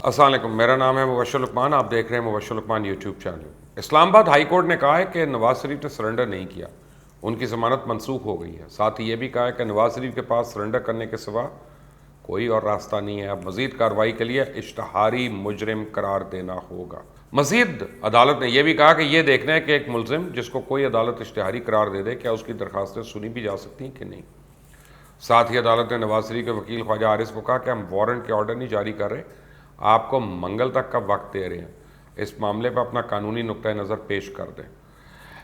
السلام علیکم، میرا نام ہے مبشر لقمان، آپ دیکھ رہے ہیں مبشر لقمان یوٹیوب چینل۔ اسلام آباد ہائی کورٹ نے کہا ہے کہ نواز شریف نے سرنڈر نہیں کیا، ان کی ضمانت منسوخ ہو گئی ہے۔ ساتھ ہی یہ بھی کہا ہے کہ نواز شریف کے پاس سرنڈر کرنے کے سوا کوئی اور راستہ نہیں ہے، اب مزید کارروائی کے لیے اشتہاری مجرم قرار دینا ہوگا۔ مزید عدالت نے یہ بھی کہا کہ یہ دیکھنا ہے کہ ایک ملزم جس کو کوئی عدالت اشتہاری قرار دے کیا اس کی درخواستیں سنی بھی جا سکتی ہیں کہ نہیں۔ ساتھ ہی عدالت نے نواز شریف کے وکیل خواجہ حارث کو کہا کہ ہم وارنٹ کے آرڈر نہیں جاری کر رہے، آپ کو منگل تک کا وقت دے رہے ہیں، اس معاملے پر اپنا قانونی نقطہ نظر پیش کر دیں۔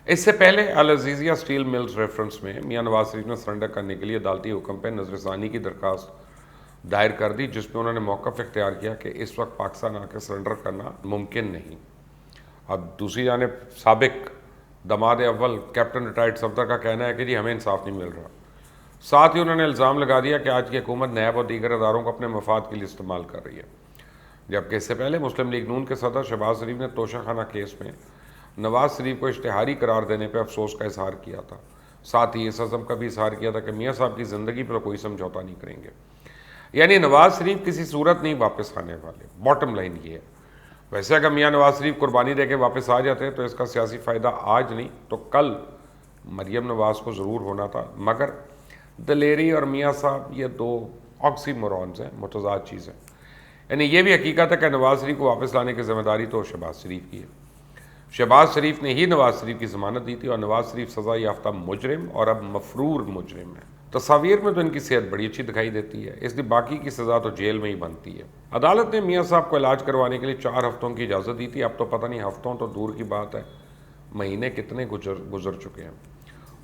اس سے پہلے العزیزیہ اسٹیل ملز ریفرنس میں میاں نواز شریف نے سرنڈر کرنے کے لیے عدالتی حکم پہ نظر ثانی کی درخواست دائر کر دی، جس میں انہوں نے موقف اختیار کیا کہ اس وقت پاکستان آ کے سرنڈر کرنا ممکن نہیں۔ اب دوسری جانب سابق دماد اول کیپٹن ریٹائرڈ صفدر کا کہنا ہے کہ جی ہمیں انصاف نہیں مل رہا۔ ساتھ ہی انہوں نے الزام لگا دیا کہ آج کی حکومت نیب اور دیگر اداروں کو اپنے مفاد کے لیے استعمال کر رہی ہے، جبکہ اس سے پہلے مسلم لیگ نون کے صدر شہباز شریف نے توشہ خانہ کیس میں نواز شریف کو اشتہاری قرار دینے پہ افسوس کا اظہار کیا تھا۔ ساتھ ہی اس عزم کا بھی اظہار کیا تھا کہ میاں صاحب کی زندگی پر کوئی سمجھوتا نہیں کریں گے، یعنی نواز شریف کسی صورت نہیں واپس آنے والے۔ باٹم لائن یہ ہے۔ ویسے اگر میاں نواز شریف قربانی دے کے واپس آ جاتے تو اس کا سیاسی فائدہ آج نہیں تو کل مریم نواز کو ضرور ہونا تھا، مگر دلیری اور میاں صاحب یہ دو آکسی مورونز ہیں، متضاد چیزیں۔ یعنی یہ بھی حقیقت ہے کہ نواز شریف کو واپس لانے کی ذمہ داری تو شہباز شریف کی ہے۔ شہباز شریف نے ہی نواز شریف کی ضمانت دی تھی، اور نواز شریف سزا یافتہ مجرم اور اب مفرور مجرم ہے۔ تصاویر میں تو ان کی صحت بڑی اچھی دکھائی دیتی ہے، اس لیے باقی کی سزا تو جیل میں ہی بنتی ہے۔ عدالت نے میاں صاحب کو علاج کروانے کے لیے 4 ہفتوں کی اجازت دی تھی، اب تو پتہ نہیں ہفتوں تو دور کی بات ہے، مہینے کتنے گزر چکے ہیں،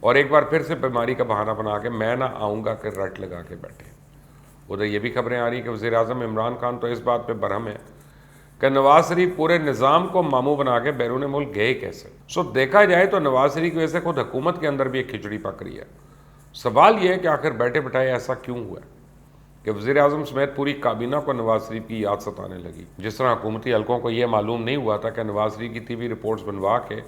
اور ایک بار پھر سے بیماری کا بہانہ بنا کے میں نہ آؤں گا کہ رٹ لگا کے بیٹھے۔ ادھر یہ بھی خبریں آ رہی ہیں کہ وزیر اعظم عمران خان تو اس بات پہ برہم ہے کہ نواز شریف پورے نظام کو ماموں بنا کے بیرون ملک گئے کیسے۔ دیکھا جائے تو نواز شریف کی وجہ سے خود حکومت کے اندر بھی ایک کھچڑی پک رہی ہے۔ سوال یہ ہے کہ آخر بیٹھے بٹھائے ایسا کیوں ہوا ہے کہ وزیر اعظم سمیت پوری کابینہ کو نواز شریف کی یاد ستانے لگی۔ جس طرح حکومتی حلقوں کو یہ معلوم نہیں ہوا تھا کہ نواز شریف کی TV رپورٹس بنوا کے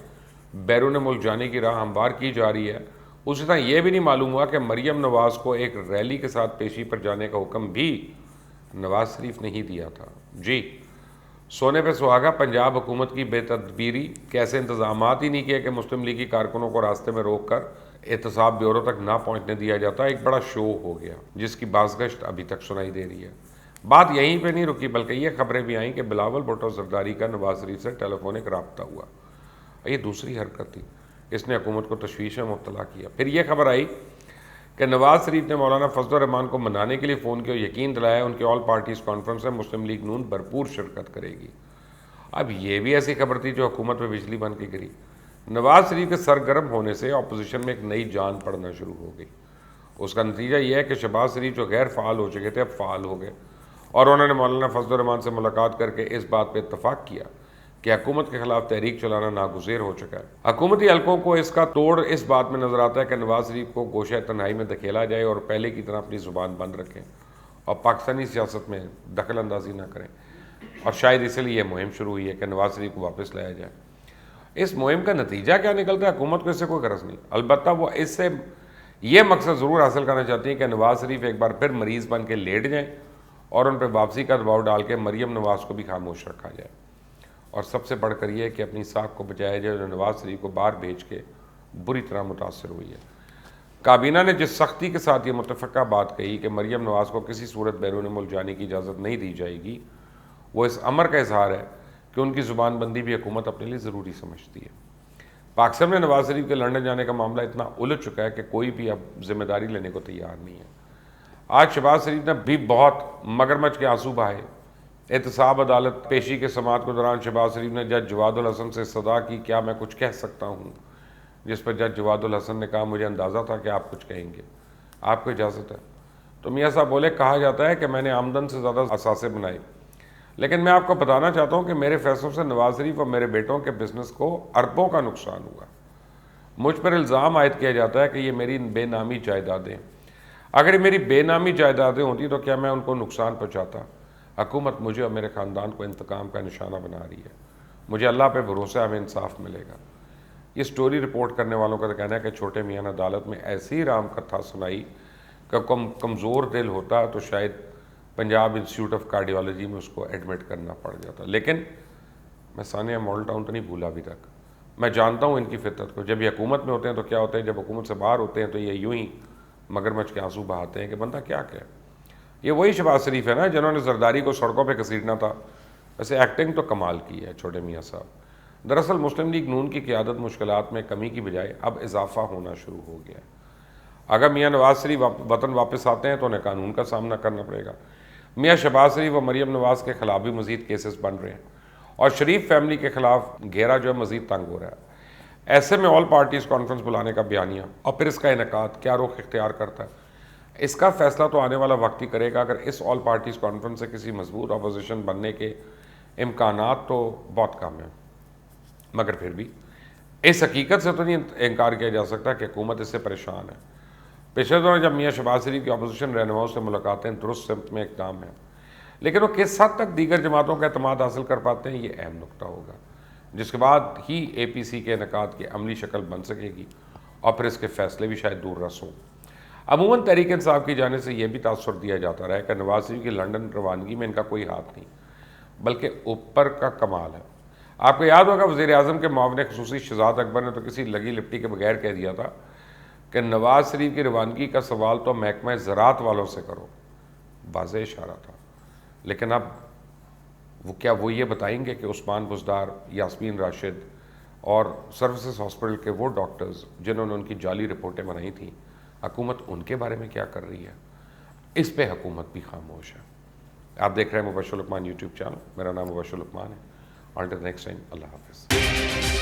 بیرون ملک جانے کی راہ ہموار کی جا رہی ہے، اسی طرح یہ بھی نہیں معلوم ہوا کہ مریم نواز کو ایک ریلی کے ساتھ پیشی پر جانے کا حکم بھی نواز شریف نے ہی دیا تھا۔ جی سونے پہ سہاگا، پنجاب حکومت کی بے تدبیری، کیسے انتظامات ہی نہیں کیے کہ مسلم لیگی کارکنوں کو راستے میں روک کر احتساب بیورو تک نہ پہنچنے دیا جاتا۔ ایک بڑا شو ہو گیا جس کی بازگشت ابھی تک سنائی دے رہی ہے۔ بات یہیں پہ نہیں رکی، بلکہ یہ خبریں بھی آئیں کہ بلاول بھٹو زرداری کا نواز شریف سے ٹیلی فونک رابطہ ہوا۔ یہ دوسری حرکت تھی، اس نے حکومت کو تشویش میں مبتلا کیا۔ پھر یہ خبر آئی کہ نواز شریف نے مولانا فضل الرحمان کو منانے کے لیے فون کیا، یقین دلایا ان کی آل پارٹیز کانفرنس میں مسلم لیگ نون بھرپور شرکت کرے گی۔ اب یہ بھی ایسی خبر تھی جو حکومت میں بجلی بن کے گری۔ نواز شریف کے سرگرم ہونے سے اپوزیشن میں ایک نئی جان پڑنا شروع ہو گئی۔ اس کا نتیجہ یہ ہے کہ شہباز شریف جو غیر فعال ہو چکے تھے اب فعال ہو گئے، اور انہوں نے مولانا فضل الرحمان سے ملاقات کر کے اس بات پہ اتفاق کیا کہ حکومت کے خلاف تحریک چلانا ناگزیر ہو چکا ہے۔ حکومتی حلقوں کو اس کا توڑ اس بات میں نظر آتا ہے کہ نواز شریف کو گوشہ تنہائی میں دھکیلا جائے اور پہلے کی طرح اپنی زبان بند رکھیں اور پاکستانی سیاست میں دخل اندازی نہ کریں، اور شاید اس لیے یہ مہم شروع ہوئی ہے کہ نواز شریف کو واپس لایا جائے۔ اس مہم کا نتیجہ کیا نکلتا ہے، حکومت کو اس سے کوئی غرض نہیں، البتہ وہ اس سے یہ مقصد ضرور حاصل کرنا چاہتی ہیں کہ نواز شریف ایک بار پھر مریض بن کے لیٹ جائیں اور ان پہ واپسی کا دباؤ ڈال کے مریم نواز کو بھی خاموش رکھا جائے، اور سب سے بڑھ کر یہ کہ اپنی ساکھ کو بچایا جائے جو نواز شریف کو باہر بھیج کے بری طرح متاثر ہوئی ہے۔ کابینہ نے جس سختی کے ساتھ یہ متفقہ بات کہی کہ مریم نواز کو کسی صورت بیرون ملک جانے کی اجازت نہیں دی جائے گی، وہ اس امر کا اظہار ہے کہ ان کی زبان بندی بھی حکومت اپنے لیے ضروری سمجھتی ہے۔ پاکستان میں نواز شریف کے لندن جانے کا معاملہ اتنا الجھ چکا ہے کہ کوئی بھی اب ذمہ داری لینے کو تیار نہیں ہے۔ آج شہباز شریف نے بھی بہت مگرمچھ کے آنسو بہائے۔ احتساب عدالت پیشی کے سماعت کے دوران شہباز شریف نے جج جواد الحسن سے صدا کی، کیا میں کچھ کہہ سکتا ہوں، جس پر جج جواد الحسن نے کہا مجھے اندازہ تھا کہ آپ کچھ کہیں گے، آپ کو اجازت ہے؟ تو میاں صاحب بولے کہا جاتا ہے کہ میں نے آمدن سے زیادہ اثاثے بنائے، لیکن میں آپ کو بتانا چاہتا ہوں کہ میرے فیصلوں سے نواز شریف اور میرے بیٹوں کے بزنس کو اربوں کا نقصان ہوا۔ مجھ پر الزام عائد کیا جاتا ہے کہ یہ میری بے نامی جائیدادیں، اگر یہ میری بے نامی جائیدادیں ہوتی تو کیا میں ان کو نقصان پہنچاتا؟ حکومت مجھے اور میرے خاندان کو انتقام کا نشانہ بنا رہی ہے، مجھے اللہ پہ بھروسہ ہے ہمیں انصاف ملے گا۔ یہ سٹوری رپورٹ کرنے والوں کا کہنا ہے کہ چھوٹے میاں نے عدالت میں ایسی رام کتھا سنائی کہ کمزور دل ہوتا تو شاید پنجاب انسٹیٹیوٹ آف کارڈیالوجی میں اس کو ایڈمٹ کرنا پڑ جاتا. لیکن میں ثانیہ ماڈل ٹاؤن تو نہیں بھولا ابھی تک. میں جانتا ہوں ان کی فطرت کو. جب یہ حکومت میں ہوتے ہیں تو کیا ہوتے ہیں, جب حکومت سے باہر ہوتے ہیں تو یہ یوں ہی مگرمچھ کے آنسو بہاتے ہیں کہ بندہ کیا کہے. یہ وہی شہباز شریف ہے نا جنہوں نے زرداری کو سڑکوں پہ گھسیٹنا تھا. ویسے ایکٹنگ تو کمال کی ہے چھوٹے میاں صاحب. دراصل مسلم لیگ نون کی قیادت مشکلات میں کمی کی بجائے اب اضافہ ہونا شروع ہو گیا ہے. اگر میاں نواز شریف وطن واپس آتے ہیں تو انہیں قانون کا سامنا کرنا پڑے گا. میاں شہباز شریف و مریم نواز کے خلاف بھی مزید کیسز بن رہے ہیں اور شریف فیملی کے خلاف گھیرا جو ہے مزید تنگ ہو رہا ہے. ایسے میں آل پارٹیز کانفرنس بلانے کا بیانیہ اور پھر اس کا انعقاد کیا رخ اختیار کرتا ہے, اس کا فیصلہ تو آنے والا وقت ہی کرے گا. اگر اس آل پارٹیز کانفرنس سے کسی مضبوط اپوزیشن بننے کے امکانات تو بہت کم ہیں, مگر پھر بھی اس حقیقت سے تو نہیں انکار کیا جا سکتا کہ حکومت اس سے پریشان ہے. پچھلے دوران جب میاں شہباز شریف کی اپوزیشن رہنماؤں سے ملاقاتیں درست سمت میں اقدام ہیں, لیکن وہ کس حد تک دیگر جماعتوں کا اعتماد حاصل کر پاتے ہیں یہ اہم نقطہ ہوگا, جس کے بعد ہی اے پی سی کے انعقاد کی عملی شکل بن سکے گی اور پھر اس کے فیصلے بھی شاید دور رس ہوں. عموماً تحریک انصاف کی جانب سے یہ بھی تاثر دیا جاتا رہا ہے کہ نواز شریف کی لنڈن روانگی میں ان کا کوئی ہاتھ نہیں بلکہ اوپر کا کمال ہے. آپ کو یاد ہوگا وزیر اعظم کے معاون خصوصی شہزاد اکبر نے تو کسی لگی لپٹی کے بغیر کہہ دیا تھا کہ نواز شریف کی روانگی کا سوال تو محکمہ زراعت والوں سے کرو. واضح اشارہ تھا. لیکن اب وہ یہ بتائیں گے کہ عثمان بزدار, یاسمین راشد اور سروسز ہاسپٹل کے وہ ڈاکٹرز جنہوں نے ان کی جعلی رپورٹیں بنائی تھیں, حکومت ان کے بارے میں کیا کر رہی ہے؟ اس پہ حکومت بھی خاموش ہے. آپ دیکھ رہے ہیں مبشر لقمان یوٹیوب چینل. میرا نام مبشر لقمان ہے. Until next time, اللہ حافظ.